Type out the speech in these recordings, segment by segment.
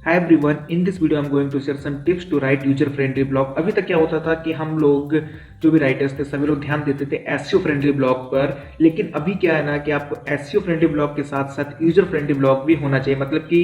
Hi everyone, in this video I am going to share some tips to write user friendly blog. अभी तक क्या होता था कि हम लोग जो भी राइटर्स थे सभी लोग ध्यान देते थे एसईओ फ्रेंडली ब्लॉग पर, लेकिन अभी क्या है ना कि आपको एसईओ फ्रेंडली ब्लॉग के साथ साथ यूजर फ्रेंडली ब्लॉग भी होना चाहिए। मतलब कि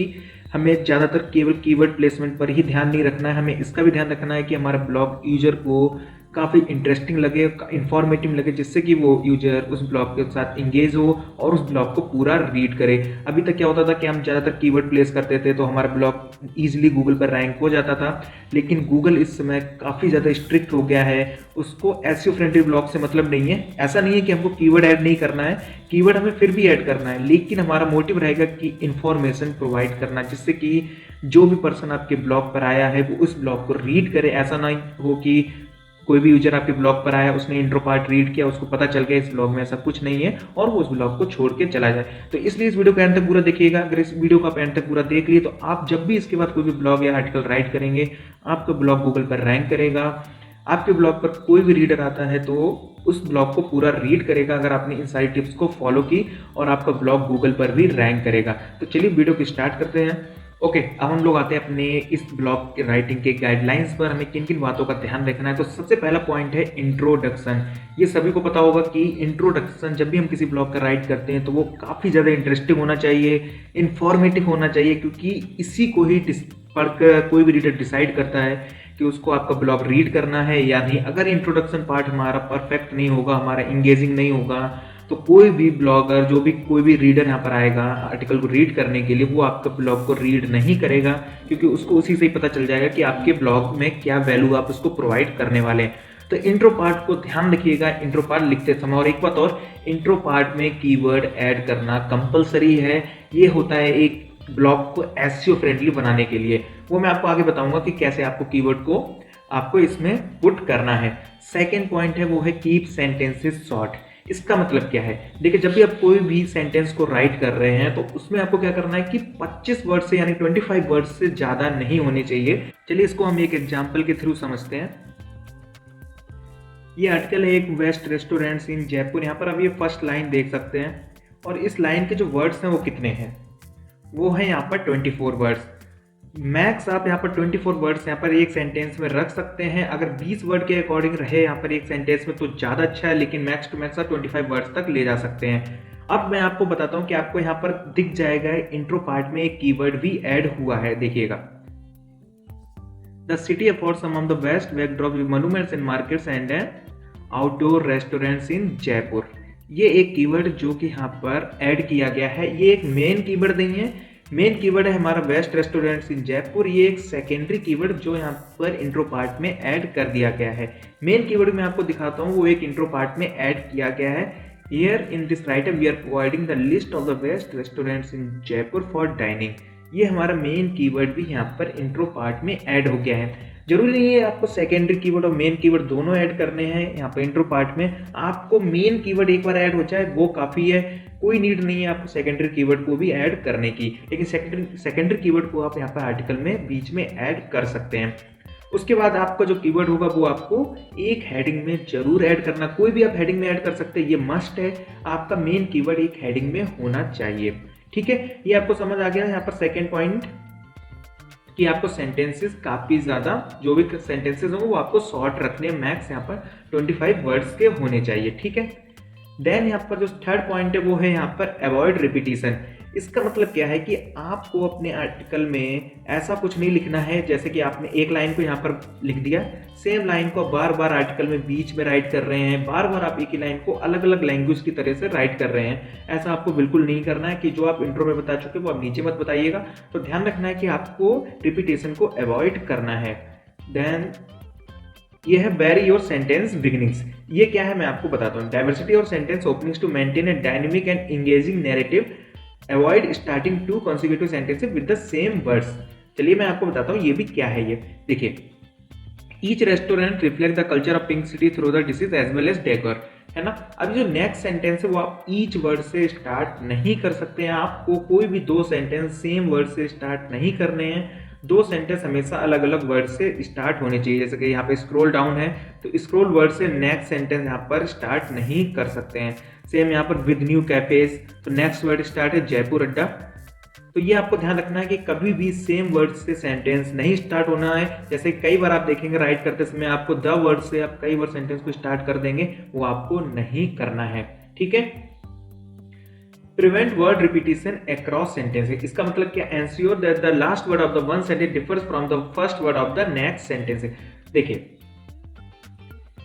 हमें ज़्यादातर केवल कीवर्ड प्लेसमेंट पर ही ध्यान नहीं रखना है, हमें इसका भी ध्यान रखना है कि हमारा ब्लॉग यूजर को काफ़ी इंटरेस्टिंग लगे, इंफॉर्मेटिव लगे, जिससे कि वो यूजर उस ब्लॉग के साथ इंगेज हो और उस ब्लॉग को पूरा रीड करे। अभी तक क्या होता था कि हम ज़्यादातर कीवर्ड प्लेस करते थे तो हमारा ब्लॉग ईजिली गूगल पर रैंक हो जाता था, लेकिन गूगल इस समय काफ़ी ज़्यादा स्ट्रिक्ट हो गया है। उसको एसईओ फ्रेंडली ब्लॉग से मतलब नहीं है। ऐसा नहीं है कि हमको कीवर्ड ऐड नहीं करना है, कीवर्ड हमें फिर भी ऐड करना है, लेकिन हमारा मोटिव रहेगा कि इंफॉर्मेशन प्रोवाइड करना, जिससे कि जो भी पर्सन आपके ब्लॉग पर आया है वो उस ब्लॉग को रीड करे। ऐसा ना हो कि कोई भी यूजर आपके ब्लॉग पर आया, उसने इंट्रो पार्ट रीड किया, उसको पता चल गया इस ब्लॉग में ऐसा कुछ नहीं है और वो उस ब्लॉग को छोड़ के चला जाए। तो इसलिए इस वीडियो को एंड तक पूरा देखिएगा। अगर इस वीडियो को आप एंड तक पूरा देख लिए तो आप जब भी इसके बाद कोई भी ब्लॉग या आर्टिकल राइट करेंगे, आपका ब्लॉग गूगल पर रैंक करेगा। आपके ब्लॉग पर कोई भी रीडर आता है तो उस ब्लॉग को पूरा रीड करेगा अगर आपने इन सारी टिप्स को फॉलो की, और आपका ब्लॉग गूगल पर भी रैंक करेगा। तो चलिए वीडियो को स्टार्ट करते हैं। ओके, अब हम लोग आते हैं अपने इस ब्लॉग के राइटिंग के गाइडलाइंस पर। हमें किन किन बातों का ध्यान रखना है। तो सबसे पहला पॉइंट है इंट्रोडक्शन। ये सभी को पता होगा कि इंट्रोडक्शन जब भी हम किसी ब्लॉग का राइट करते हैं तो वो काफ़ी ज़्यादा इंटरेस्टिंग होना चाहिए, इंफॉर्मेटिव होना चाहिए, क्योंकि इसी को ही पढ़कर कोई भी रीडर डिसाइड करता है कि उसको आपका ब्लॉग रीड करना है या नहीं। अगर इंट्रोडक्शन पार्ट हमारा परफेक्ट नहीं होगा, हमारा इंगेजिंग नहीं होगा, तो कोई भी ब्लॉगर, जो भी कोई भी रीडर यहाँ पर आएगा आर्टिकल को रीड करने के लिए, वो आपका ब्लॉग को रीड नहीं करेगा, क्योंकि उसको उसी से ही पता चल जाएगा कि आपके ब्लॉग में क्या वैल्यू आप उसको प्रोवाइड करने वाले हैं। तो इंट्रो पार्ट को ध्यान रखिएगा इंट्रो पार्ट लिखते समय। और एक बात और, इंट्रो पार्ट में कीवर्ड ऐड करना कंपलसरी है। ये होता है एक ब्लॉग को एसईओ फ्रेंडली बनाने के लिए। वो मैं आपको आगे बताऊंगा कि कैसे आपको कीवर्ड को आपको इसमें पुट करना है। सेकेंड पॉइंट है वो है कीप सेंटेंसेस शॉर्ट। इसका मतलब क्या है, देखिए जब भी आप कोई भी सेंटेंस को राइट कर रहे हैं तो उसमें आपको क्या करना है कि 25 वर्ड से यानी 25 वर्ड से ज़्यादा नहीं होने चाहिए। चलिए इसको हम एक एग्जाम्पल के थ्रू समझते हैं। ये आर्टिकल है एक वेस्ट रेस्टोरेंट्स इन जयपुर। यहाँ पर आप ये फर्स्ट लाइन देख सकते हैं, और इस लाइन के जो वर्ड्स हैं वो कितने हैं, वो है यहाँ पर 24 वर्ड्स। मैक्स आप यहाँ पर 24 वर्ड्स यहाँ पर एक सेंटेंस में रख सकते हैं। अगर 20 वर्ड के अकॉर्डिंग रहे यहाँ पर एक सेंटेंस में तो ज़्यादा अच्छा है, लेकिन मैक्स टू मैक्स आप 25 वर्ड्स तक ले जा सकते हैं। अब मैं आपको बताता हूँ कि आपको यहाँ पर दिख जाएगा इंट्रो पार्ट में एक कीवर्ड भी ऐड हुआ है, देखिएगा। The city affords some of the best backdrop monuments and markets and outdoor restaurants in Jaipur. ये एक कीवर्ड जो कि यहाँ पर ऐड किया गया है। ये एक मेन कीवर्ड नहीं है, मेन कीवर्ड है हमारा बेस्ट रेस्टोरेंट्स इन जयपुर। ये एक सेकेंडरी कीवर्ड जो यहाँ पर इंट्रो पार्ट में ऐड कर दिया गया है। मेन कीवर्ड मैं आपको दिखाता हूँ, वो एक इंट्रो पार्ट में ऐड किया गया है। Here in this writer we are providing the list of the best restaurants in Jaipur for dining. ये हमारा मेन कीवर्ड भी यहाँ पर इंट्रो पार्ट में ऐड हो गया है। जरूरी नहीं है आपको सेकेंडरी कीवर्ड और मेन कीवर्ड दोनों ऐड करने हैं यहाँ पर इंट्रो पार्ट में। आपको मेन कीवर्ड एक बार ऐड हो जाए वो काफ़ी है, कोई नीड नहीं है आपको सेकेंडरी कीवर्ड को भी ऐड करने की। लेकिन सेकेंडरी कीवर्ड को आप यहाँ पर आर्टिकल में बीच में ऐड कर सकते हैं। उसके बाद आपका जो कीवर्ड होगा वो आपको एक हेडिंग में जरूर ऐड करना। कोई भी आप हेडिंग में ऐड कर सकते हैं, ये मस्ट है। आपका मेन कीवर्ड एक हेडिंग में होना चाहिए, ठीक है। ये आपको समझ आ गया यहाँ पर सेकेंड पॉइंट, कि आपको सेंटेंसेस काफ़ी ज़्यादा, जो भी सेंटेंसेस होंगे वो आपको शॉर्ट रखने हैं। मैक्स यहाँ पर 25 वर्ड्स के होने चाहिए, ठीक है। देन यहाँ पर जो थर्ड पॉइंट है वो है यहाँ पर अवॉइड रिपीटिशन। इसका मतलब क्या है कि आपको अपने आर्टिकल में ऐसा कुछ नहीं लिखना है जैसे कि आपने एक लाइन को यहाँ पर लिख दिया, सेम लाइन को बार बार आर्टिकल में बीच में राइट कर रहे हैं, बार बार आप एक ही लाइन को अलग अलग लैंग्वेज की तरह से राइट कर रहे हैं। ऐसा आपको बिल्कुल नहीं करना है कि जो आप इंट्रो में बता चुके वो आप नीचे मत बताइएगा। तो ध्यान रखना है कि आपको रिपीटेशन को अवॉइड करना है। देन ये है वेरी योर सेंटेंस बिगिनिंग्स। ये क्या है मैं आपको बताता हूँ। डाइवर्सिटी और sentence openings to maintain a dynamic and engaging narrative, avoid starting two consecutive sentences with the same words. चलिए मैं आपको बताता हूँ ये भी क्या है। ये देखिए, each restaurant reflect the culture of pink city through the dishes as well as decor, है ना। अब जो नेक्स्ट सेंटेंस है वो आप ईच वर्ड से स्टार्ट नहीं कर सकते हैं। आपको कोई भी दो सेंटेंस सेम वर्ड से स्टार्ट नहीं करने हैं। दो सेंटेंस हमेशा अलग अलग वर्ड से स्टार्ट होने चाहिए। जैसे कि यहाँ पे स्क्रॉल डाउन है तो स्क्रॉल वर्ड से नेक्स्ट सेंटेंस यहाँ पर स्टार्ट नहीं कर सकते हैं। सेम यहाँ पर विद न्यू कैफेज, तो नेक्स्ट वर्ड स्टार्ट है जयपुर अड्डा। तो ये आपको ध्यान रखना है कि कभी भी सेम वर्ड से सेंटेंस नहीं स्टार्ट होना है। जैसे कई बार आप देखेंगे राइट करते समय आपको द वर्ड से आप कई बार सेंटेंस को स्टार्ट कर देंगे, वो आपको नहीं करना है। ठीक है। Prevent word repetition across sentences, इसका मतलब क्या, ensure that the last word of the one sentence differs from the first word of the next sentence. देखिए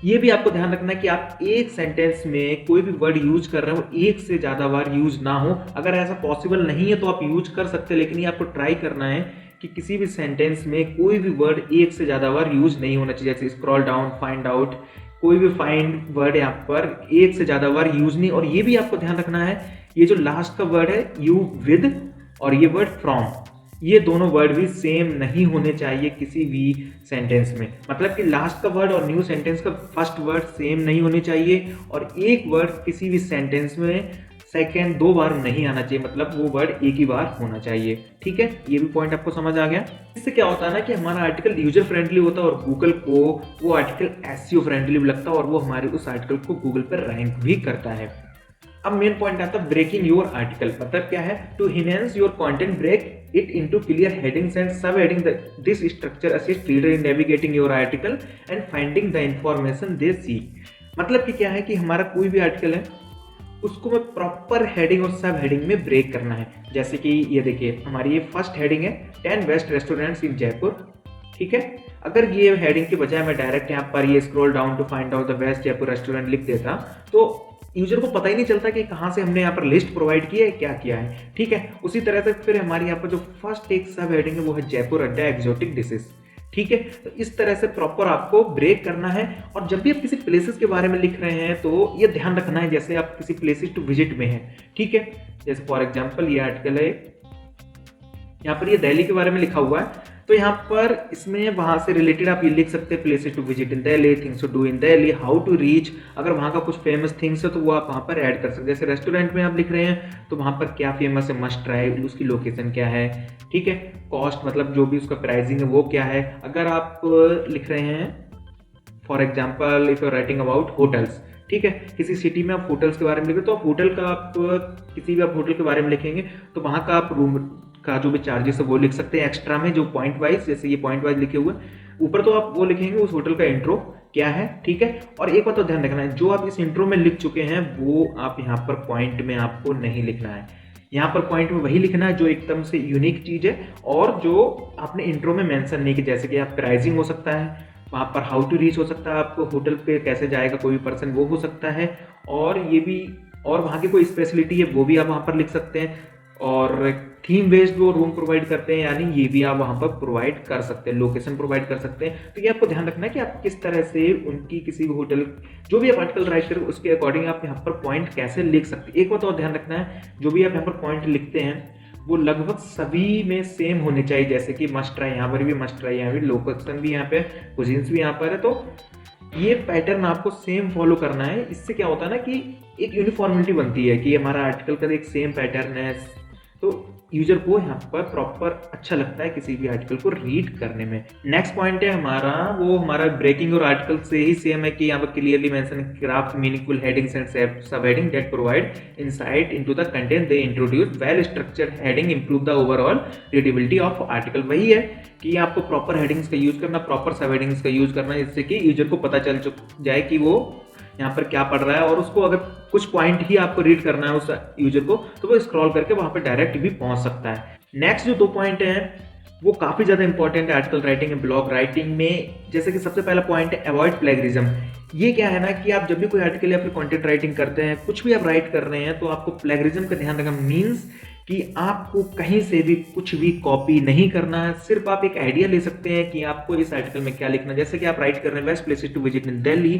ये भी आपको ध्यान रखना है कि आप एक सेंटेंस में कोई भी वर्ड यूज कर रहे हो एक से ज्यादा बार यूज ना हो। अगर ऐसा पॉसिबल नहीं है तो आप यूज कर सकते हैं, लेकिन ये आपको ट्राई करना है कि किसी भी सेंटेंस में कोई भी वर्ड एक से ज्यादा बार यूज नहीं होना चाहिए। जैसे स्क्रॉल डाउन, फाइंड आउट, कोई भी फाइंड वर्ड यहाँ पर एक से ज्यादा बार यूज नहीं। और ये भी आपको ध्यान रखना है, ये जो लास्ट का वर्ड है यू विद और ये वर्ड फ्रॉम, ये दोनों वर्ड भी सेम नहीं होने चाहिए किसी भी सेंटेंस में। मतलब कि लास्ट का वर्ड और न्यू सेंटेंस का फर्स्ट वर्ड सेम नहीं होने चाहिए, और एक वर्ड किसी भी सेंटेंस में सेकेंड 2 बार नहीं आना चाहिए, मतलब वो वर्ड एक ही बार होना चाहिए। ठीक है, ये भी पॉइंट आपको समझ आ गया। इससे क्या होता है ना कि हमारा आर्टिकल यूजर फ्रेंडली होता है और गूगल को वो आर्टिकल एसईओ फ्रेंडली भी लगता है और वो हमारे उस आर्टिकल को गूगल पर रैंक भी करता है। अब मेन पॉइंट आता है ब्रेकिंग योर आर्टिकल। मतलब क्या है, to enhance your content break it into clear headings and subheading. This structure assist reader in navigating your article and finding the information they seek. मतलब कि क्या है कि हमारा कोई भी आर्टिकल है उसको मैं प्रॉपर हेडिंग और सब हेडिंग में ब्रेक करना है। जैसे कि ये देखिए हमारी ये फर्स्ट हेडिंग है 10 बेस्ट रेस्टोरेंट्स इन जयपुर। ठीक है, अगर ये हेडिंग के बजाय मैं डायरेक्ट यहाँ पर ये scroll down to find out the best Jaipur restaurant लिख देता तो यूजर को पता ही नहीं चलता कि कहाँ से हमने यहाँ पर लिस्ट प्रोवाइड की है, क्या किया है। ठीक है, उसी तरह से फिर हमारी यहाँ पर जो फर्स्ट एक सब हेडिंग है वो है जयपुर अड्डा एक्सोटिक डिशेस। ठीक है, तो इस तरह से प्रॉपर आपको ब्रेक करना है। और जब भी आप किसी प्लेसेस के बारे में लिख रहे हैं तो ये ध्यान रखना है, जैसे आप किसी प्लेसेस टू विजिट में हैं। ठीक है, जैसे फॉर एग्जाम्पल ये आर्टिकल है, यहाँ पर ये दिल्ली के बारे में लिखा हुआ है, तो यहाँ पर इसमें वहां से रिलेटेड आप ये लिख सकते हैं places to visit in Delhi, things to do in Delhi, how to reach. अगर वहां का कुछ फेमस थिंग्स है तो वो आप वहां पर ऐड कर सकते हैं। जैसे रेस्टोरेंट में आप लिख रहे हैं तो वहां पर क्या फेमस है, मस्ट ट्राई, उसकी लोकेशन क्या है। ठीक है, कॉस्ट मतलब जो भी उसका प्राइसिंग है वो क्या है। अगर आप लिख रहे हैं for example if you are writing about hotels, ठीक है, किसी सिटी में आप होटल्स के बारे में लिख रहे हो तो आप होटल का आप किसी भी आप होटल के बारे में लिखेंगे तो वहां का आप रूम का जो भी चार्जेस है वो लिख सकते हैं एक्स्ट्रा में, जो पॉइंट वाइज, जैसे ये पॉइंट वाइज लिखे हुए ऊपर, तो आप वो लिखेंगे उस होटल का इंट्रो क्या है। ठीक है, और एक बात तो ध्यान रखना है, जो आप इस इंट्रो में लिख चुके हैं वो आप यहाँ पर पॉइंट में आपको नहीं लिखना है। यहाँ पर पॉइंट में वही लिखना है जो एकदम से यूनिक चीज है और जो आपने इंट्रो में मेंशन नहीं की। जैसे कि आप प्राइसिंग हो सकता है, वहाँ पर हाउ टू रीच हो सकता है, आपको होटल पे कैसे जाएगा कोई भी पर्सन वो हो सकता है, और ये भी, और वहाँ की कोई स्पेशलिटी है वो भी आप वहाँ पर लिख सकते हैं, और थीम बेस्ड वो रूम प्रोवाइड करते हैं यानी ये भी आप वहाँ पर प्रोवाइड कर सकते हैं, लोकेशन प्रोवाइड कर सकते हैं। तो ये आपको ध्यान रखना है कि आप किस तरह से उनकी किसी भी होटल जो भी आप आर्टिकल राइट करें उसके अकॉर्डिंग आप यहाँ पर पॉइंट कैसे लिख सकते हैं। एक बात और ध्यान रखना है, जो भी आप यहाँ पर पॉइंट लिखते हैं वो लगभग सभी में सेम होने चाहिए। जैसे कि मस्ट ट्राई, यहाँ पर भी मस्ट ट्राई, यहाँ भी लोकेशन भी यहाँ पे, कुजीन्स भी यहाँ पर है, तो ये पैटर्न आपको सेम फॉलो करना है। इससे क्या होता है ना कि एक यूनिफॉर्मिटी बनती है कि हमारा आर्टिकल का एक सेम पैटर्न है, तो यूजर को यहाँ पर प्रॉपर अच्छा लगता है किसी भी आर्टिकल को रीड करने में। नेक्स्ट पॉइंट है हमारा, वो हमारा ब्रेकिंग और आर्टिकल से ही सेम है कि यहाँ पर clearly mention craft meaningful headings and sub heading that provide insight into the content they introduce, well structured heading improve the overall readability of article. वही है कि आपको प्रॉपर हेडिंग्स का यूज करना, प्रॉपर सब हेडिंग्स का use करना, जिससे कि यूजर को पता चल जाए कि वो यहाँ पर क्या पढ़ रहा है, और उसको अगर कुछ पॉइंट ही आपको रीड करना है उस यूजर को तो वो स्क्रॉल करके वहां पर डायरेक्ट भी पहुंच सकता है। नेक्स्ट जो 2 पॉइंट हैं वो काफी ज्यादा इंपॉर्टेंट है article writing and blog writing में। जैसे कि सबसे पहला पॉइंट है अवॉइड प्लेगरिज्म। ये क्या है ना कि आप जब भी कोई आर्टिकल या फिर कंटेंट राइटिंग करते हैं, कुछ भी आप राइट कर रहे हैं, तो आपको प्लेगरिज्म का ध्यान रखना। मीन्स कि आपको कहीं से भी कुछ भी कॉपी नहीं करना है, सिर्फ आप एक आइडिया ले सकते हैं कि आपको इस आर्टिकल में क्या लिखना है। जैसे कि आप राइट कर रहे हैं best places to visit in Delhi,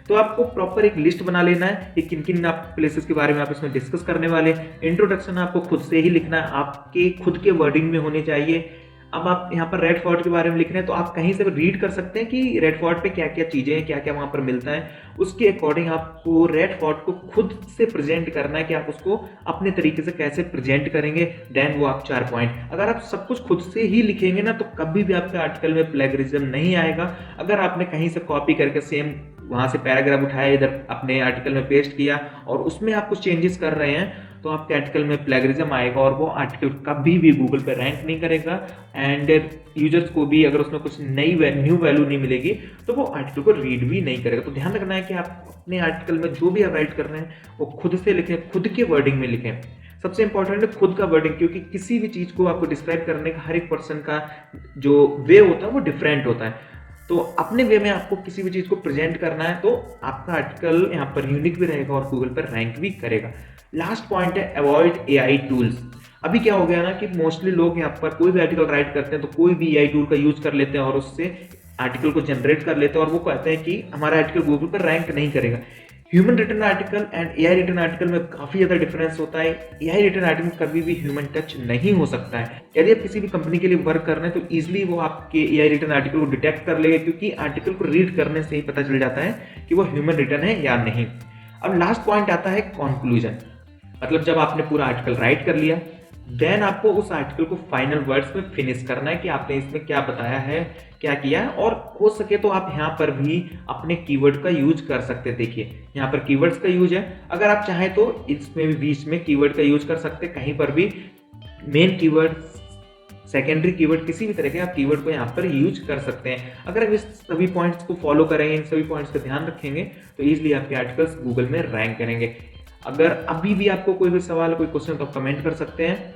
तो आपको प्रॉपर एक लिस्ट बना लेना है कि किन किन आप प्लेसेस के बारे में आप इसमें डिस्कस करने वाले। इंट्रोडक्शन आपको खुद से ही लिखना है, आपके खुद के वर्डिंग में होने चाहिए। अब आप यहाँ पर रेड फोर्ट के बारे में लिख रहे हैं तो आप कहीं से रीड कर सकते हैं कि रेड फोर्ट पे क्या क्या चीजें हैं, क्या क्या वहां पर मिलता है। उसके अकॉर्डिंग आपको रेड फोर्ट को खुद से प्रेजेंट करना है कि आप उसको अपने तरीके से कैसे प्रेजेंट करेंगे। देन वो आप 4 पॉइंट, अगर आप सब कुछ खुद से ही लिखेंगे ना तो कभी भी आपके आर्टिकल में प्लेगरिज्म नहीं आएगा। अगर आपने कहीं से कॉपी करके सेम वहाँ से पैराग्राफ उठाया, इधर अपने आर्टिकल में पेस्ट किया और उसमें आप कुछ चेंजेस कर रहे हैं, तो आपके आर्टिकल में प्लेगरिज्म आएगा और वो आर्टिकल कभी भी गूगल पर रैंक नहीं करेगा। एंड यूजर्स को भी अगर उसमें कुछ न्यू वैल्यू नहीं मिलेगी तो वो आर्टिकल को रीड भी नहीं करेगा। तो ध्यान रखना है कि आप अपने आर्टिकल में जो भी आप राइट कर रहे हैं वो खुद से लिखें, खुद के वर्डिंग में लिखें। सबसे इंपॉर्टेंट है खुद का वर्डिंग, क्योंकि किसी भी चीज़ को आपको डिस्क्राइब करने का हर एक पर्सन का जो वे होता है वो डिफरेंट होता है। तो अपने वे में आपको किसी भी चीज़ को प्रेजेंट करना है तो आपका आर्टिकल यहाँ पर यूनिक भी रहेगा और गूगल पर रैंक भी करेगा। लास्ट पॉइंट है अवॉइड एआई टूल्स। अभी क्या हो गया ना कि मोस्टली लोग यहाँ पर कोई भी आर्टिकल राइट करते हैं तो कोई भी एआई टूल का यूज कर लेते हैं और उससे आर्टिकल को जनरेट कर लेते हैं और वो कहते हैं कि हमारा आर्टिकल गूगल पर रैंक नहीं करेगा। Human written article and AI written article में काफी ज्यादा डिफरेंस होता है। एआई रिटन आर्टिकल कभी भी ह्यूमन टच नहीं हो सकता है। यदि आप किसी भी कंपनी के लिए वर्क कर रहे हैं तो इजीली वो आपके एआई रिटन आर्टिकल को डिटेक्ट कर लेगा, क्योंकि आर्टिकल को रीड करने से ही पता चल जाता है कि वो ह्यूमन रिटन है या नहीं। अब लास्ट पॉइंट आता है कंक्लूजन। मतलब जब आपने पूरा आर्टिकल राइट कर लिया, देन आपको उस आर्टिकल को फाइनल वर्ड्स में फिनिश करना है कि आपने इसमें क्या बताया है, क्या किया है। और हो सके तो आप यहाँ पर भी अपने कीवर्ड का यूज कर सकते हैं। देखिए यहाँ पर कीवर्ड्स का यूज है, अगर आप चाहें तो इसमें भी बीच में कीवर्ड का यूज कर सकते हैं। कहीं पर भी मेन कीवर्ड, सेकेंडरी कीवर्ड, किसी भी तरह के आप कीवर्ड को यहाँ पर यूज कर सकते हैं। अगर आप इस सभी पॉइंट्स को फॉलो करेंगे, इन सभी पॉइंट्स का ध्यान रखेंगे तो ईजिली आपके आर्टिकल्स गूगल में रैंक करेंगे। अगर अभी भी आपको कोई भी सवाल, कोई क्वेश्चन तो आप कमेंट कर सकते हैं।